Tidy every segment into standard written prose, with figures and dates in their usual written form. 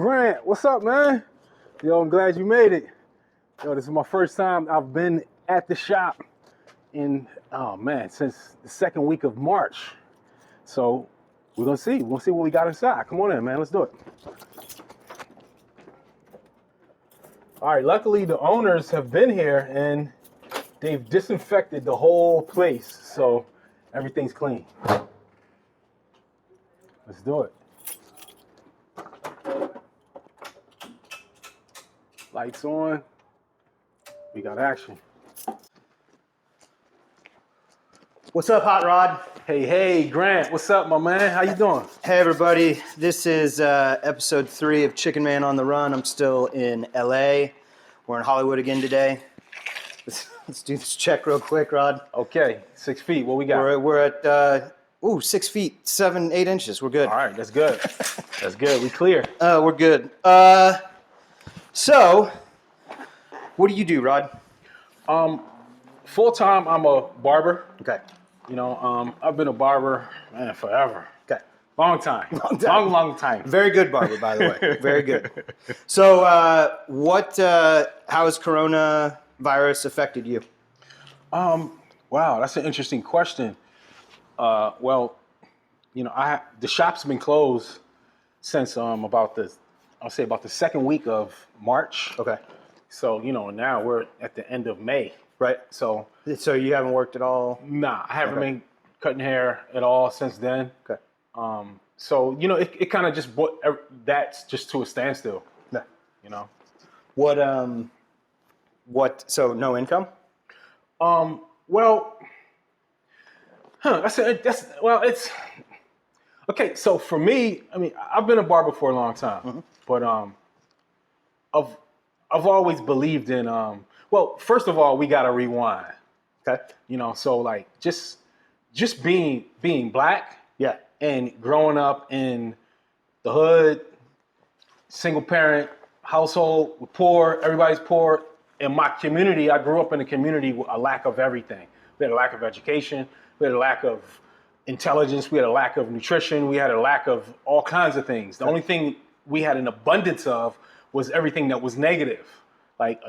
Grant, what's up, man? Yo, I'm glad you made it. Yo, this is my first time I've been at the shop since the second week of March. So we're gonna see. We're gonna see what we got inside. Come on in, man. Let's do it. All right, luckily the owners have been here and they've disinfected the whole place. So everything's clean. Let's do it. Lights on. We got action. What's up, Hot Rod? Hey, Grant. What's up, my man? How you doing? Hey, everybody. This is episode 3 of ChickenMan on the Run. I'm still in LA. We're in Hollywood again today. Let's do this check real quick, Rod. Okay, 6 feet. What we got? We're at 6 feet, 8 inches. We're good. All right, that's good. That's good. We clear. We're good. So, what do you do, Rod? Full time, I'm a barber. Okay. You know, I've been a barber, man, forever. Okay. Long time. Long time. Very good barber, by the way. Very good. So, how has coronavirus affected you? Wow, that's an interesting question. Well, you know, the shop's been closed since about the second week of March. Okay. So, you know, now we're at the end of May. Right. So you haven't worked at all? Nah, I haven't been cutting hair at all since then. Okay. So, you know, it kind of just brought that's just to a standstill. Yeah. You know. So no income? It's okay. So for me, I mean, I've been a barber for a long time, but I've always believed in first of all, we gotta rewind. Okay. You know, so like just being black, yeah, and growing up in the hood, single parent household, we're poor, everybody's poor. In my community, I grew up in a community with a lack of everything. We had a lack of education, we had a lack of intelligence, we had a lack of nutrition, we had a lack of all kinds of things. The only thing we had an abundance of was everything that was negative, like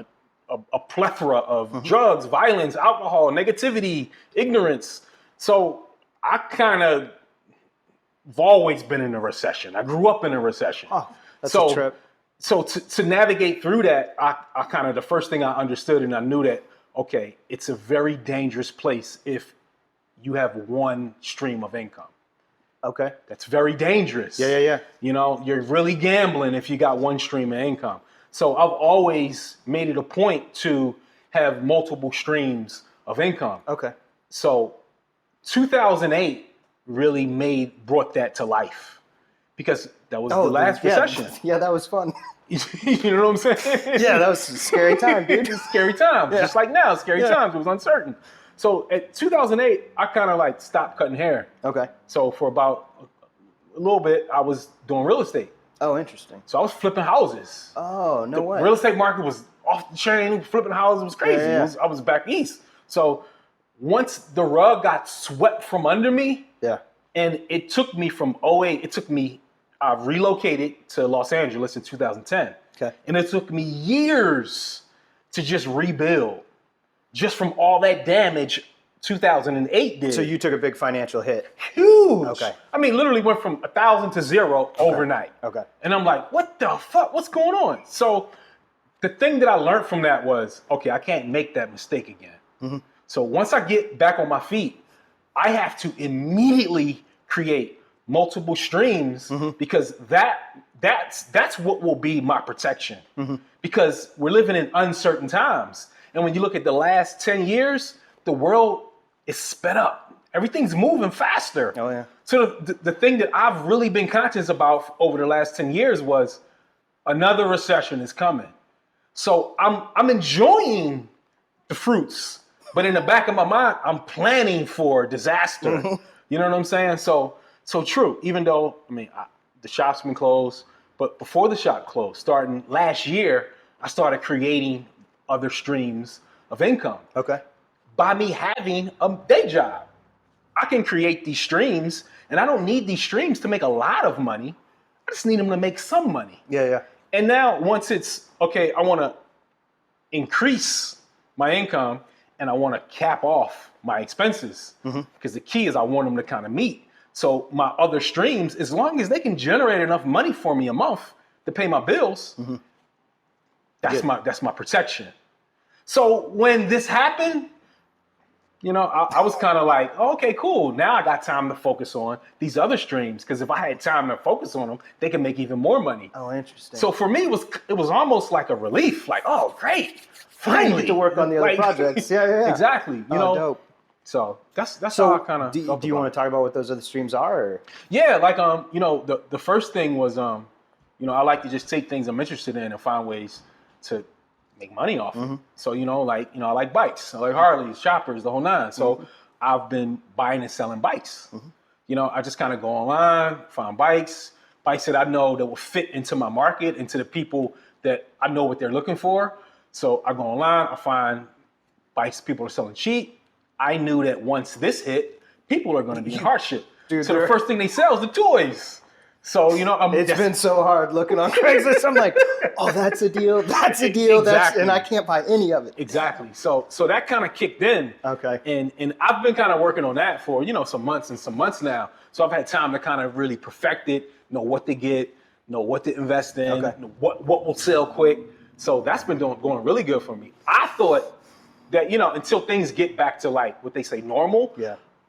a plethora of drugs, violence, alcohol, negativity, ignorance. So I kind of have always been in a recession. I grew up in a recession. Oh, that's a trip. So to navigate through that, I kind of, the first thing I understood and I knew that, okay, it's a very dangerous place if you have one stream of income. Okay. That's very dangerous. Yeah. You know, you're really gambling if you got one stream of income. So I've always made it a point to have multiple streams of income. Okay. So 2008 really brought that to life because that was the last recession. Yeah, that was fun. You know what I'm saying? Yeah, that was a scary time, dude. Scary times, just like now, scary times. It was uncertain. So at 2008, I kind of like stopped cutting hair. Okay. So for about a little bit, I was doing real estate. Oh, interesting. So I was flipping houses. Oh, no way. The real estate market was off the chain. Flipping houses was crazy. Yeah. I was back east. So once the rug got swept from under me, and it took me from 2008, I relocated to Los Angeles in 2010. Okay. And it took me years to just rebuild, just from all that damage 2008 did. So you took a big financial hit. Huge. Okay. I mean, literally went from 1,000 to 0 overnight. Okay. And I'm like, what the fuck? What's going on? So the thing that I learned from that was, okay, I can't make that mistake again. So once I get back on my feet, I have to immediately create multiple streams because that's what will be my protection. Because we're living in uncertain times. And when you look at the last 10 years, the world is sped up. Everything's moving faster. Oh, yeah. So the thing that I've really been conscious about over the last 10 years was another recession is coming. So I'm enjoying the fruits, but in the back of my mind, I'm planning for disaster. You know what I'm saying? So true, even though, I mean, the shop's been closed, but before the shop closed, starting last year, I started creating other streams of income. Okay. By me having a day job. I can create these streams, and I don't need these streams to make a lot of money. I just need them to make some money. Yeah. And now once it's, okay, I want to increase my income and I want to cap off my expenses. Because the key is I want them to kind of meet. So my other streams, as long as they can generate enough money for me a month to pay my bills, that's my protection. So when this happened, you know, I was kind of like, oh, okay, cool. Now I got time to focus on these other streams, because if I had time to focus on them, they can make even more money. Oh, interesting. So for me, it was almost like a relief. Like, oh, great, Finally, finally you get to work on the other projects. Yeah. Exactly. You know, dope. so that's So how I kind of. do you want to talk about what those other streams are? Or? Yeah, like you know, the first thing was you know, I like to just take things I'm interested in and find ways to make money off of. So, you know, like, you know, I like bikes. I like Harleys, choppers, the whole nine. So I've been buying and selling bikes. You know, I just kind of go online, find bikes that I know that will fit into my market, into the people that I know what they're looking for. So I go online, I find bikes people are selling cheap. I knew that once this hit, people are going to be in hardship. Dude, so the first thing they sell is the toys. So, you know, it's been so hard looking on Craigslist. I'm like, oh, that's a deal. That's a deal. Exactly. And I can't buy any of it. Exactly. So that kind of kicked in. Okay. And I've been kind of working on that for, you know, some months now. So I've had time to kind of really perfect it, know what to get, know what to invest in, know what will sell quick. So that's been going really good for me. I thought that, you know, until things get back to like what they say normal,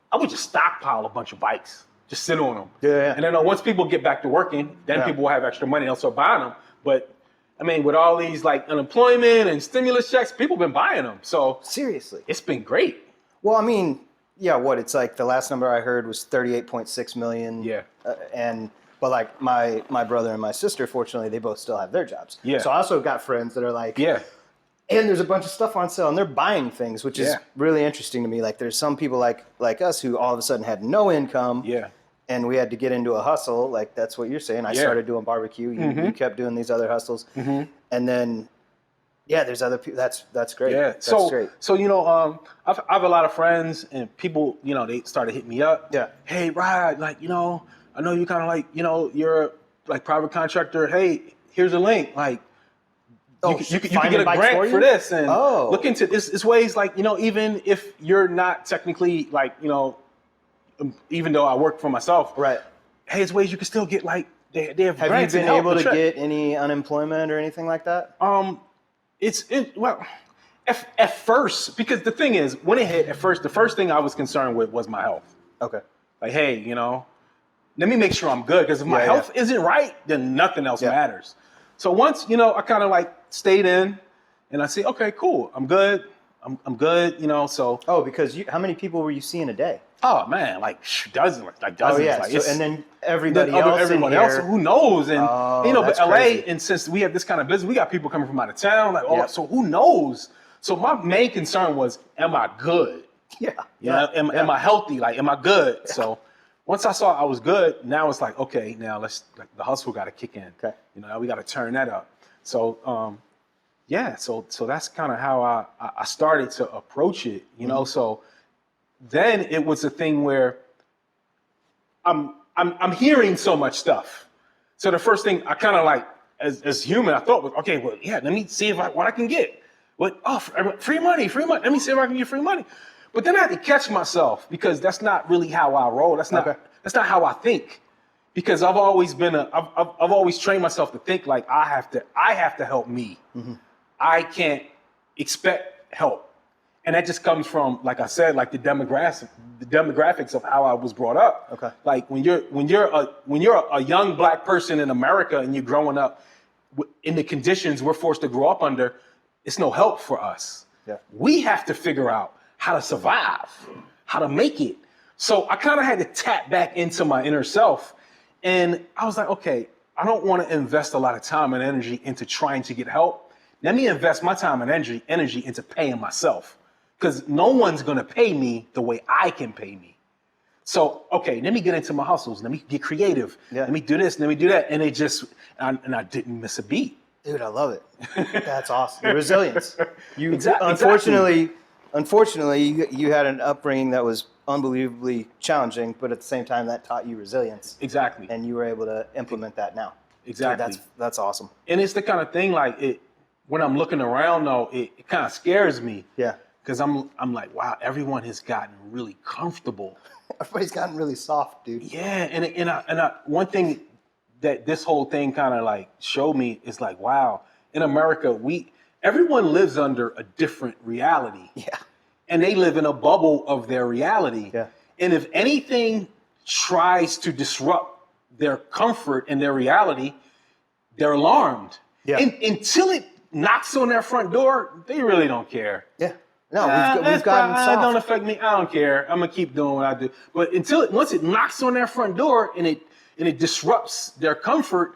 I would just stockpile a bunch of bikes. Just sit on them. Yeah. And then once people get back to working, then people will have extra money. They'll start buying them. But I mean, with all these like unemployment and stimulus checks, people been buying them. So seriously, it's been great. Well, I mean, it's like the last number I heard was 38.6 million. Yeah. But like my brother and my sister, fortunately, they both still have their jobs. Yeah. So I also got friends that are like, and there's a bunch of stuff on sale and they're buying things, which is really interesting to me. Like there's some people like us who all of a sudden had no income. Yeah. And we had to get into a hustle. Like that's what you're saying. I started doing barbecue. You kept doing these other hustles. And then, there's other people. That's great. Yeah. That's great. So, you know, I have a lot of friends and people, you know, they started hitting me up. Yeah. Hey, Rod, like, you know, I know you kind of like, you know, you're like private contractor. Hey, here's a link. Like, you can get a grant for this and look into this. It's ways like, you know, even if you're not technically like, you know, even though I work for myself, right? Hey, it's ways you can still get like they have. Have you been able to get any unemployment or anything like that? Well, at first, because the thing is, when it hit at first, the first thing I was concerned with was my health. Okay. Like, hey, you know, let me make sure I'm good, because if my health isn't right, then nothing else matters. So once, you know, I kind of like stayed in, and I say, okay, cool, I'm good. I'm good, you know. So. Oh, because how many people were you seeing a day? Oh man, like dozens. Oh yeah. Like, and then everybody else, who knows? And you know, but LA, crazy. and since we have this kind of business, we got people coming from out of town. Like, so who knows? So my main concern was, am I good? Yeah. You know, am I healthy? Like, am I good? Yeah. So once I saw I was good, now it's like, okay, now the hustle got to kick in. Okay. You know, now we got to turn that up. So so that's kind of how I started to approach it. You know, so. Then it was a thing where I'm hearing so much stuff. So the first thing I kind of like, as human, I thought was, okay, well, let me see what I can get. Free money. Let me see if I can get free money. But then I had to catch myself, because that's not really how I roll. That's not how I think. Because I've always I've always trained myself to think like I have to help me. I can't expect help. And that just comes from, like I said, like the demographics of how I was brought up. Okay. Like when you're a young black person in America and you're growing up in the conditions we're forced to grow up under, it's no help for us. Yeah. We have to figure out how to survive, how to make it. So I kind of had to tap back into my inner self, and I was like, okay, I don't want to invest a lot of time and energy into trying to get help. Let me invest my time and energy into paying myself. Because no one's going to pay me the way I can pay me. So, okay, let me get into my hustles. Let me get creative. Yeah. Let me do this. Let me do that. And I didn't miss a beat. Dude, I love it. That's awesome. The resilience. Exactly. Unfortunately, you had an upbringing that was unbelievably challenging, but at the same time, that taught you resilience. Exactly. And you were able to implement that now. Exactly. Dude, that's awesome. And it's the kind of thing like it. When I'm looking around, though, it kind of scares me. Yeah. Because I'm like, wow, everyone has gotten really comfortable. Everybody's gotten really soft, dude. Yeah, and one thing that this whole thing kind of like showed me is like, wow, in America, everyone lives under a different reality. Yeah. And they live in a bubble of their reality. Yeah. And if anything tries to disrupt their comfort and their reality, they're alarmed. Yeah. And until it knocks on their front door, they really don't care. Yeah. No, we've gotten soft. It don't affect me. I don't care. I'm gonna keep doing what I do. But once it knocks on their front door and it disrupts their comfort,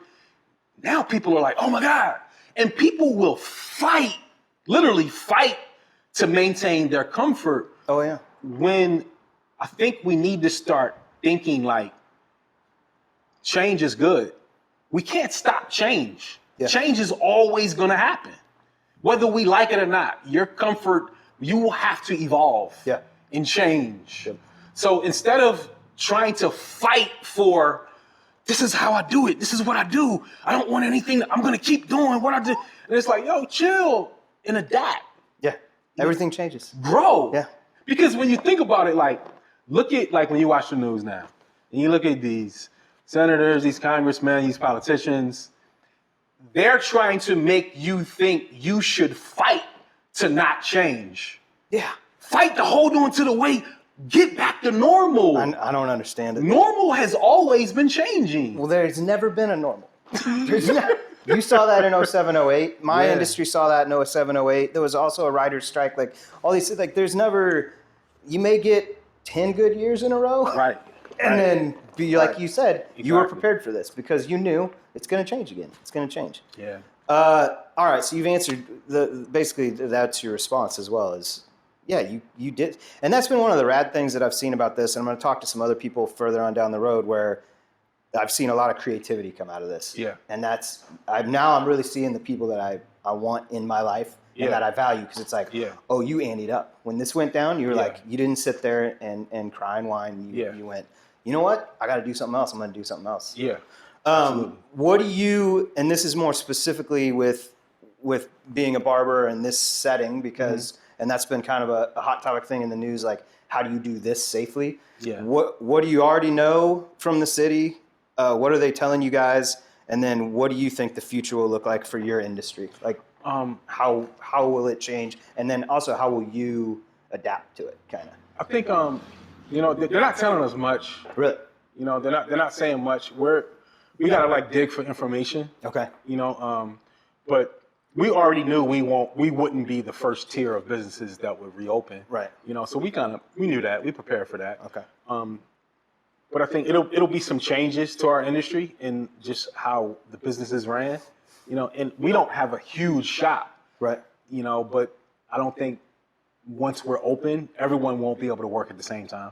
now people are like, oh my God. And people will fight, literally fight to maintain their comfort. Oh yeah. When I think we need to start thinking like change is good. We can't stop change. Yeah. Change is always gonna happen. Whether we like it or not, your comfort, you will have to evolve and change. Yep. So instead of trying to fight for, this is how I do it, this is what I do, I don't want anything, I'm gonna keep doing what I do. And it's like, yo, chill and adapt. Yeah. Everything changes. Grow. Yeah. Because when you think about it, like, look at, like when you watch the news now, and you look at these senators, these congressmen, these politicians, they're trying to make you think you should fight to not change. Yeah. Fight to hold on to the way, get back to normal. I don't understand it. Normal has always been changing. Well, there's never been a normal. You saw that in 07, 08. My industry saw that in 07, 08. There was also a writer's strike. Like all these, like there's never, you may get 10 good years in a row. Right. And then be like you said, Exactly. you were prepared for this because you knew it's going to change again. It's going to change. Yeah. All right. So you've answered basically that's your response as well as, yeah, you did. And that's been one of the rad things that I've seen about this. And I'm going to talk to some other people further on down the road where I've seen a lot of creativity come out of this. Yeah. And I'm really seeing the people that I want in my life and that I value because it's like, oh, you anteed up. When this went down, you were like, you didn't sit there and cry and whine. You went, you know what? I got to do something else. I'm going to do something else. Yeah. What do you, and this is more specifically with being a barber in this setting because, and that's been kind of a hot topic thing in the news, like how do you do this safely? Yeah. What do you already know from the city? What are they telling you guys? And then what do you think the future will look like for your industry? Like how will it change? And then also how will you adapt to it kind of? I think, they're not telling us much. Really? They're not saying much. We got to like dig for information. Okay. But we already knew we wouldn't be the first tier of businesses that would reopen. Right. So we knew that. We prepared for that. Okay. But I think it'll be some changes to our industry and just how the businesses ran. And we don't have a huge shop. Right. But I don't think once we're open, everyone won't be able to work at the same time.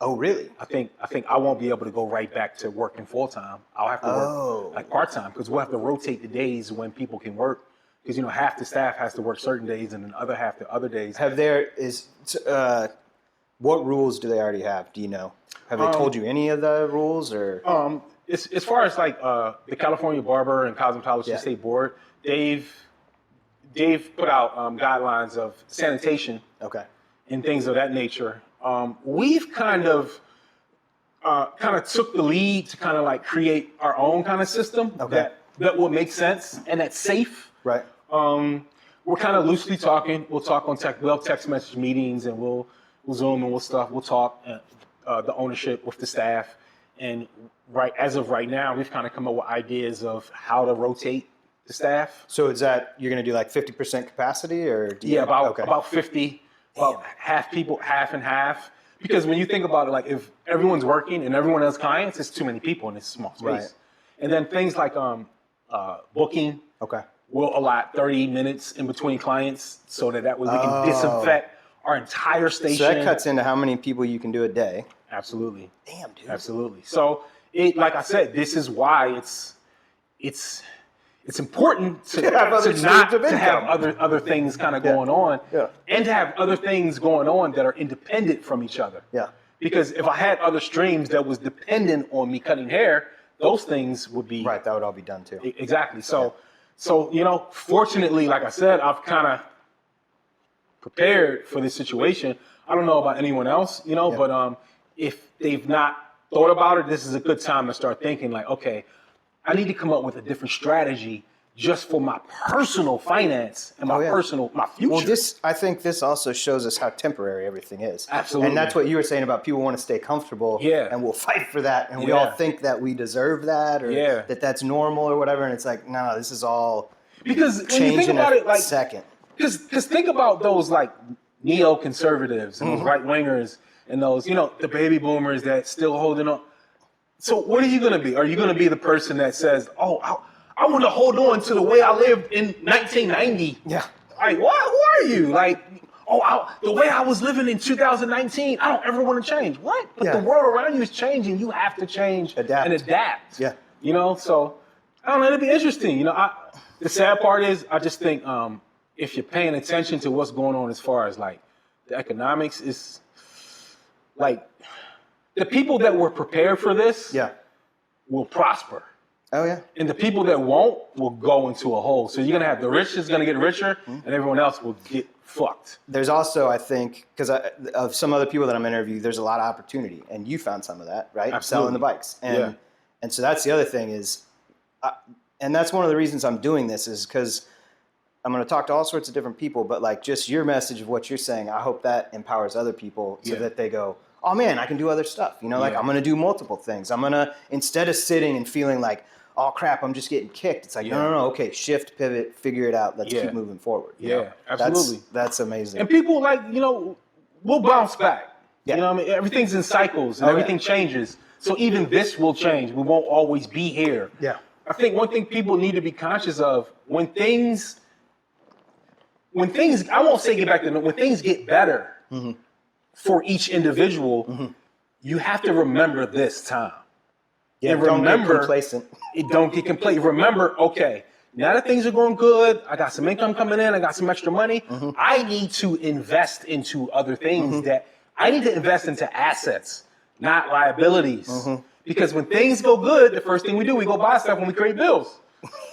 Oh, really? I think I won't be able to go right back to working full time. I'll have to work like part time because we'll have to rotate the days when people can work. Because half the staff has to work certain days and then the other days. What rules do they already have? Do you know? Have they told you any of the rules or? As far as like the California Barber and Cosmetology State Board, they've put out guidelines of sanitation. Okay. And things of that nature. We've kind of took the lead to kind of like create our own kind of system that will make sense and that's safe. Right. We're kind of loosely talking. We'll talk on we'll have text message meetings and we'll Zoom and we'll talk the ownership with the staff. And as of right now, we've kind of come up with ideas of how to rotate the staff. So is that you're going to do like 50% capacity or? About 50. Well, half people, half and half. Because when you think about it, like if everyone's working and everyone has clients, it's too many people in this small space. Right. And then things like booking. Okay. We'll allot 30 minutes in between clients so that way we can disinfect our entire station. So that cuts into how many people you can do a day. Absolutely. Damn, dude. Absolutely. So like I said, this is why it's important to have other things kind of going on, and to have other things going on that are independent from each other. Yeah. Because if I had other streams that was dependent on me cutting hair, those things would be right. That would all be done too. Exactly. So fortunately, like I said, I've kind of prepared for this situation. I don't know about anyone else, but if they've not thought about it, this is a good time to start thinking like, okay, I need to come up with a different strategy just for my personal finance and my future. Well, I think this also shows us how temporary everything is. Absolutely. And that's what you were saying about people want to stay comfortable. Yeah. And we'll fight for that. And we all think that we deserve that or that that's normal or whatever. And it's like, no, this is all because when you think about it, like second. Because think about those like neoconservatives and those right wingers and those, the baby boomers that still holding on. So what are you going to be? Are you going to be the person that says, oh, I want to hold on to the way I lived in 1990? Yeah. Like, what? Who are you? Like, the way I was living in 2019, I don't ever want to change. What? But the world around you is changing. You have to change and adapt. Yeah. So I don't know. It'll be interesting. The sad part is I just think if you're paying attention to what's going on as far as like the economics is like the people that were prepared for this will prosper. Oh, yeah. And the people that won't will go into a hole. So you're going to have the rich is going to get richer and everyone else will get fucked. There's also, I think, because of some other people that I'm interviewing, there's a lot of opportunity. And you found some of that, right? Absolutely. Selling the bikes. And so that's the other thing is, and that's one of the reasons I'm doing this is because I'm going to talk to all sorts of different people, but like just your message of what you're saying, I hope that empowers other people so that they go, oh man, I can do other stuff. Like I'm going to do multiple things. I'm going to, instead of sitting and feeling like, oh crap, I'm just getting kicked. It's like, no, okay, shift, pivot, figure it out. Let's keep moving forward. Absolutely. That's amazing. And people like, we'll bounce back. Everything's in cycles and everything changes. So even this will change. We won't always be here. Yeah. I think one thing people need to be conscious of when things, I won't say get back to, when things get better for each individual, you have to remember this time. Yeah, and don't get complacent. Don't get complacent. Remember, okay, now that things are going good, I got some income coming in, I got some extra money, I need to invest into other things that I need to invest into assets, not liabilities. Because when things go good, the first thing we do, we go buy stuff when we create bills.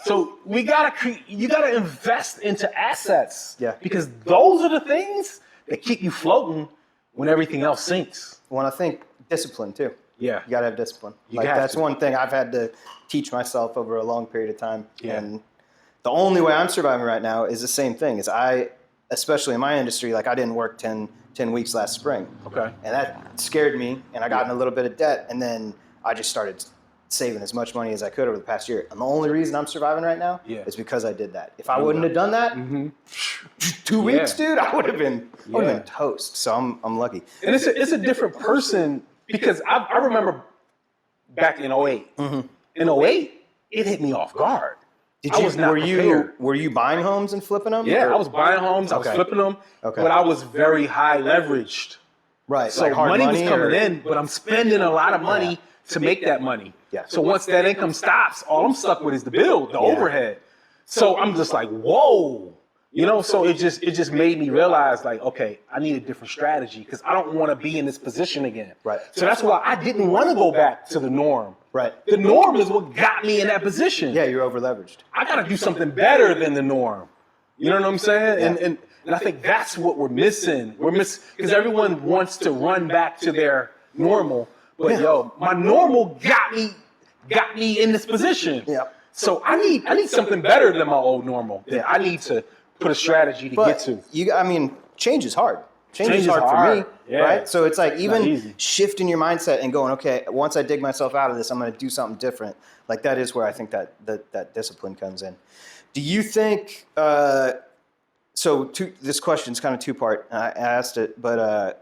So you gotta invest into assets. Yeah. Because those are the things that keep you floating when everything else sinks. Well, I think discipline too. Yeah. You gotta have discipline. That's one thing I've had to teach myself over a long period of time. Yeah. And the only way I'm surviving right now is the same thing. Is especially in my industry, like I didn't work 10 weeks last spring. Okay. And that scared me and I got in a little bit of debt and then I just started saving as much money as I could over the past year. And the only reason I'm surviving right now is because I did that. If I wouldn't have done that, 2 weeks, dude, I would have been toast. So I'm lucky. And it's a different person because I remember back in 08. In 08, it hit me off guard. Were you buying homes and flipping them? Yeah, I was buying homes, I was flipping them, but I was very high leveraged. Right. So like money was coming in, but I'm spending a lot of money to make that money. Yeah. So once that income stops, all I'm stuck with is the bill, the overhead. So I'm just like, whoa. So it just made me realize like, okay, I need a different strategy because I don't want to be in this position again. Right. So that's why I didn't want to go back to the norm. Right. The norm is what got me in that position. Yeah, you're over leveraged. I got to do something better than the norm. You know what I'm saying? Yeah. And I think that's what we're missing. Because everyone wants to run back to their normal. But my normal got me in this position. Yeah. So I need something better than my old normal. That I need to put a strategy to get to. Change is hard. Change is hard for me, right? So it's like even shifting your mindset and going, okay, once I dig myself out of this, I'm going to do something different. Like that is where I think that discipline comes in. Do you think? This question is kind of two-part. I asked it, but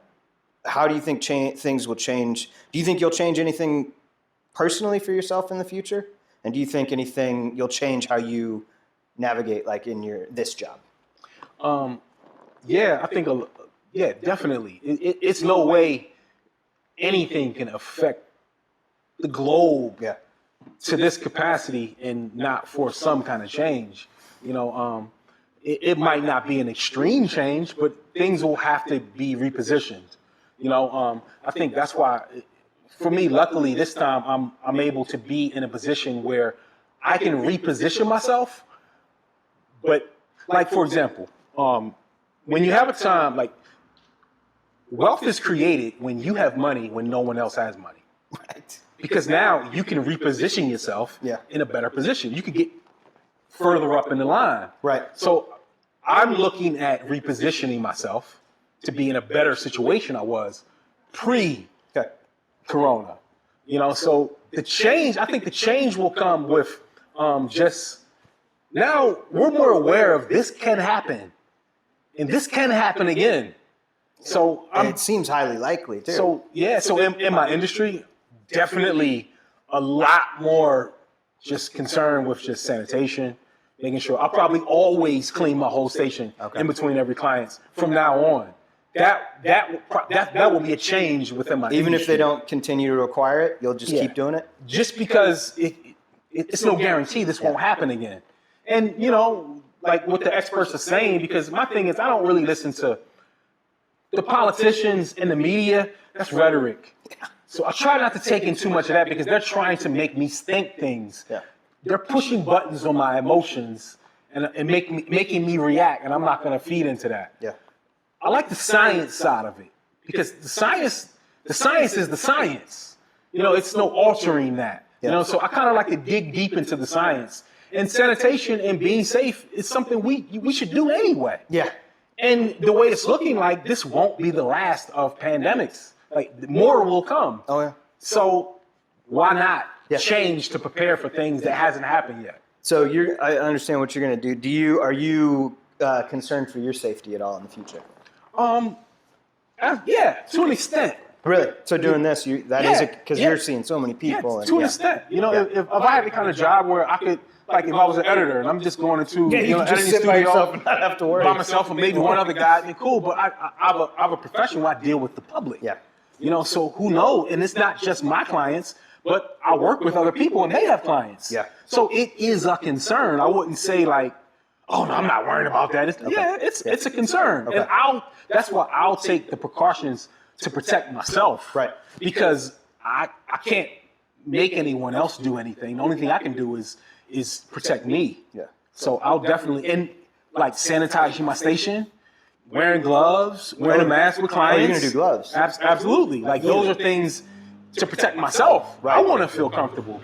how do you think things will change? Do you think you'll change anything personally for yourself in the future? And do you think you'll change how you navigate, like in this job? I think, definitely. It's no way anything can affect the globe to this capacity and not for some kind of change. It might not be an extreme change, but things will have to be repositioned. I think that's why, for me, luckily this time I'm able to be in a position where I can reposition myself. But like, for example, when you have a time, like, wealth is created when you have money when no one else has money. Right. Because now you can reposition yourself in a better position. You could get further up in the line. Right. So I'm looking at repositioning myself to be in a better situation I was pre-corona. So I think the change will come with just now we're more aware of this can happen and this can happen again. So it seems highly likely too. So in my industry, definitely a lot more just concerned with just sanitation, making sure I'll probably always clean my whole station in between every client from now on. That will be a change within my Even industry. if they don't continue to require it, you'll just keep doing it? Just because it's no guarantee this won't happen again. And, like what the experts are saying, because my thing is I don't really listen to the politicians and the media. That's rhetoric. So I try not to take in too much of that because they're trying to make me think things. Yeah. They're pushing buttons on my emotions and making me react, and I'm not going to feed into that. Yeah. I like the science side of it because the science is the science. It's no altering that. So I kind of like to dig deep into the science. And sanitation and being safe is something we should do anyway. Yeah. And the way it's looking like, this won't be the last of pandemics. Like, more will come. Oh, yeah. So why not change to prepare for things that hasn't happened yet? So I understand what you're going to do. Are you concerned for your safety at all in the future? Yeah, to an extent. Really? So doing this, because you're seeing so many people. Yeah, to an extent. If I had the kind of job where I could, like if I was an editor and I'm just going into you can just sit by yourself and not have to worry. By myself or maybe one other guy, then cool. But I have a profession where I deal with the public. Yeah. So who knows? And it's not just my clients, but I work with other people and they have clients. Yeah. So it is a concern. I wouldn't say like, oh no, I'm not worried about that. It's a concern. Okay. And that's why I'll take the precautions to protect myself. Right. Because I can't make anyone else do anything. The only thing I can do is protect me. Yeah. So I'll definitely, and like sanitizing my station, wearing gloves, wearing a mask with clients. You're going to do gloves. Absolutely. Like those are things to protect myself. Right. I want to feel comfortable.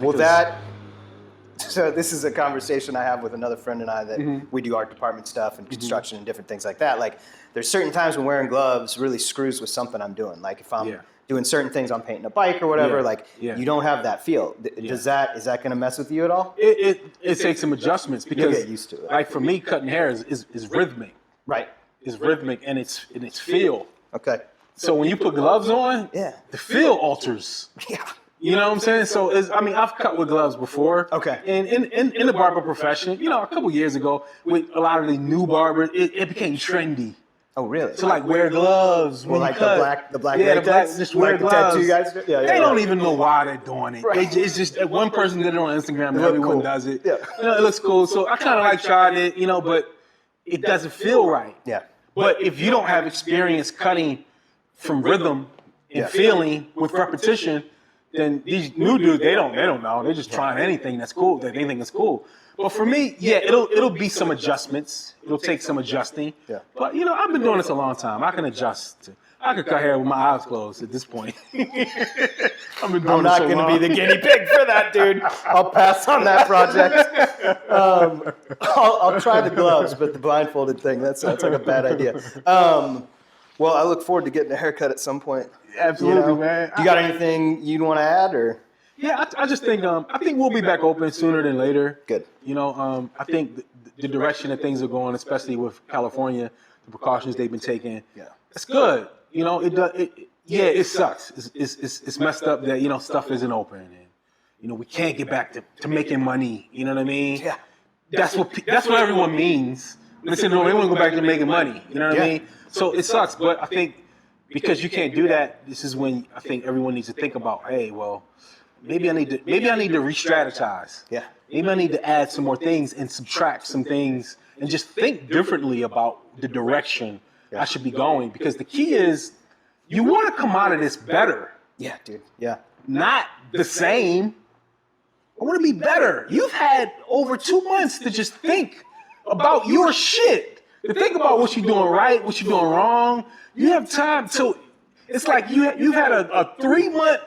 So this is a conversation I have with another friend and I that we do art department stuff and construction and different things like that. Like there's certain times when wearing gloves really screws with something I'm doing. Like if I'm doing certain things, I'm painting a bike or whatever, you don't have that feel. Is that going to mess with you at all? It takes some adjustments because you'll get used to it. Like for me, cutting hair is rhythmic. Right. It's rhythmic and it's feel. Okay. So when you put gloves on, the feel alters. Yeah. You know what I'm saying? So I've cut with gloves before. Okay. And in the barber profession, a couple years ago, with a lot of the new barbers, it became trendy. Oh, really? So like wear gloves when you cut. the black just wear gloves. Tattoo guys. They don't even know why they're doing it. Right. It's just that one person did it on Instagram and everyone does it. Yeah. It looks cool. So I kind of like tried it, but it doesn't feel right. Yeah. But if you don't have experience cutting from rhythm and feeling with repetition, then these new dudes, they don't know. They're just trying anything that's cool, that they think is cool. But for me, it'll be some adjustments. It'll take some adjusting. Yeah. But I've been doing this a long time. I can adjust. I can cut hair with my eyes closed at this point. I'm not going to be the guinea pig for that, dude. I'll pass on that project. I'll try the gloves, but the blindfolded thing, that sounds like a bad idea. Well, I look forward to getting a haircut at some point. Absolutely, man. You got anything you'd want to add, or? Yeah, I just think we'll be back open sooner than later. Good. I think the direction that things are going, especially with California, the precautions they've been taking, it's good. It sucks. It's messed up that stuff isn't open and we can't get back to making money. You know what I mean? Yeah. That's what everyone means. When they say no, they want to go back to making money. You know what I mean? So it sucks, but I think because you can't do that, this is when I think everyone needs to think about, hey, well, maybe I need to re-strategize. Yeah. Maybe I need to add some more things and subtract some things and just think differently about the direction I should be going. Because the key is you want to come out of this better. Yeah, dude. Yeah. Not the same. I want to be better. You've had over 2 months to just think about your shit. To think about what you're doing right, what you're doing wrong. You have time to. It's like you've had a 3-month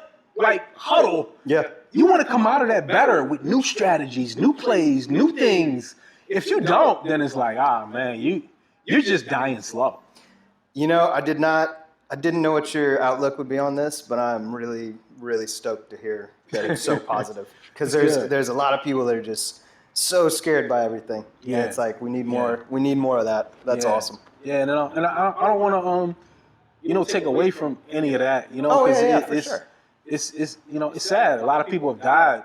huddle. Yeah. You want to come out of that better with new strategies, new plays, new things. If you don't, then it's like, man, you're just dying slow. You know, I didn't know what your outlook would be on this, but I'm really, really stoked to hear that it's so positive. Because there's a lot of people that are just so scared by everything. Yeah, and it's like we need more. Yeah. We need more of that. That's awesome. Yeah, and I don't want to take away from any of that. For sure. It's it's sad. A lot of people have died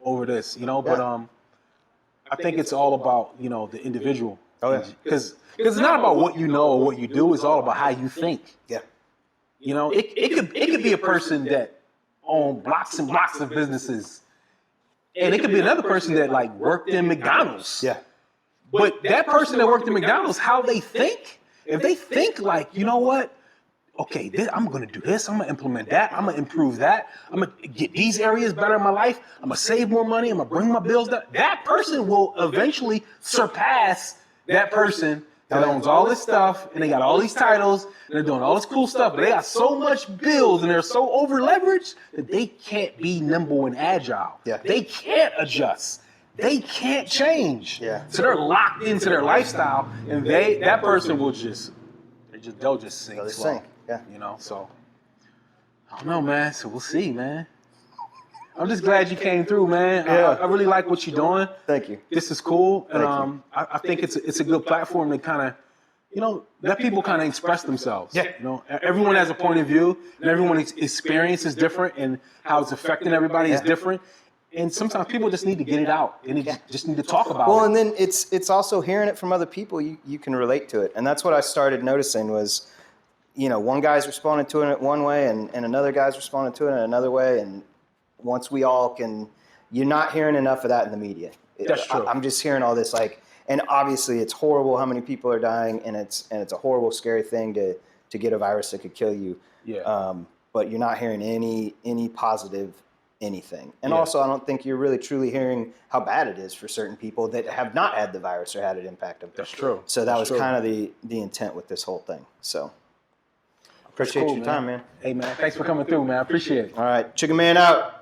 over this. But I think it's all about the individual. Oh yeah. Because it's not about what you know or what you do. It's all about how you think. Yeah. It could be a person that owned blocks and blocks of businesses. And it could be another person that worked in McDonald's. Yeah. But that person that worked in McDonald's, how they think, if they think you know what? Okay, I'm going to do this. I'm going to implement that. I'm going to improve that. I'm going to get these areas better in my life. I'm going to save more money. I'm going to bring my bills down. That person will eventually surpass that person that owns all this stuff and they got all these titles and they're doing all this cool stuff, but they got so much bills and they're so over leveraged that they can't be nimble and agile. Yeah. They can't adjust. They can't change. Yeah. So they're locked into their lifestyle and that person will they'll just sink. They'll just sink. Yeah. So I don't know, man. So we'll see, man. I'm just glad you came through, man. Yeah. I really like what you're doing. Thank you. This is cool, and I think it's a good platform to kind of, let people kind of express themselves. Yeah. Everyone has a point of view, and everyone's experience is different, and how it's affecting everybody is different. And sometimes people just need to get it out, and they just need to talk about it. Well, and then it's also hearing it from other people. You can relate to it, and that's what I started noticing was, one guy's responding to it one way, and another guy's responding to it in another way, and once we all you're not hearing enough of that in the media. That's true. I'm just hearing all this and obviously it's horrible how many people are dying, and it's a horrible, scary thing to get a virus that could kill you. Yeah. But you're not hearing any positive anything. And also, I don't think you're really truly hearing how bad it is for certain people that have not had the virus or had it impact them. That's true. So that was kind of the intent with this whole thing. So appreciate your time, man. Hey, man, thanks for coming through, man. I appreciate it. All right, ChickenMan out.